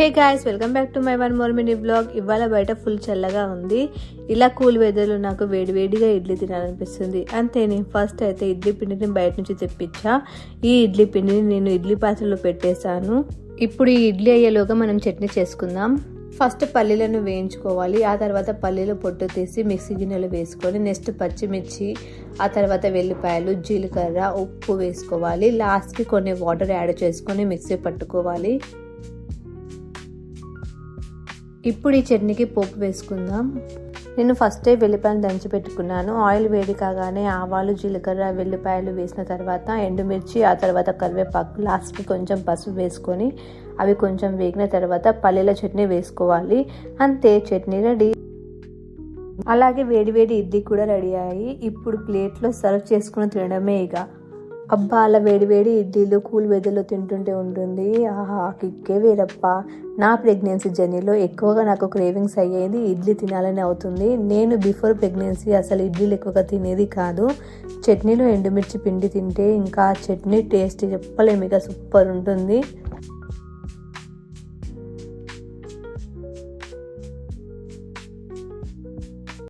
Hey guys, welcome back to my one more mini vlog. ఇవాళ బయట full చల్లగా ఉంది. ఇలా కూల్ వెదర్లో నాకు వేడివేడిగా ఇడ్లీ తినాలనిపిస్తుంది. అంతే నేను ఫస్ట్ అయితే ఇడ్లీ పిండిని బయట నుంచి తెప్పించా. ఈ ఇడ్లీ పిండిని నేను ఇడ్లీ పాత్రలో పెట్టేశాను. ఇప్పుడు ఈ ఇడ్లీ అయ్యేలోగా మనం చట్నీ చేసుకుందాం. ఫస్ట్ పల్లీలను వేయించుకోవాలి. ఆ తర్వాత పల్లీలు పొట్టు తీసి మిక్సీ గిన్నెలో వేసుకొని నెక్స్ట్ పచ్చిమిర్చి, ఆ తర్వాత వెల్లిపాయలు, జీలకర్ర, ఉప్పు వేసుకోవాలి. లాస్ట్కి కొన్ని వాటర్ యాడ్ చేసుకొని మిక్సీ పట్టుకోవాలి. ఇప్పుడు ఈ చట్నీకి పోపు వేసుకుందాం. నేను ఫస్టే వెల్లిపాయలు దంచి పెట్టుకున్నాను. ఆయిల్ వేడి కాగానే ఆవాలు, జీలకర్ర, వెల్లిపాయలు వేసిన తర్వాత ఎండుమిర్చి, ఆ తర్వాత కరివేపాకు, లాస్ట్కి కొంచెం పసుపు వేసుకొని అవి కొంచెం వేగిన తర్వాత పల్లీల చట్నీ వేసుకోవాలి. అంతే, చట్నీ రెడీ. అలాగే వేడివేడి ఇడ్లీ కూడా రెడీ అయ్యి ఇప్పుడు ప్లేట్లో సర్వ్ చేసుకుని తినడమే ఇక. అబ్బా, అలా వేడివేడి ఇడ్లీలు కూల్ వెదర్లో తింటుంటే ఉంటుంది. ఆహా, కిక్కే వేరప్ప. నా ప్రెగ్నెన్సీ జర్నీలో ఎక్కువగా నాకు క్రేవింగ్స్ అయ్యేది ఇడ్లీ తినాలని అవుతుంది. నేను బిఫోర్ ప్రెగ్నెన్సీ అసలు ఇడ్లీలు ఎక్కువగా తినేది కాదు. చట్నీలో ఎండుమిర్చి పిండి తింటే ఇంకా చట్నీ టేస్ట్ చెప్పలేము, ఇక సూపర్ ఉంటుంది.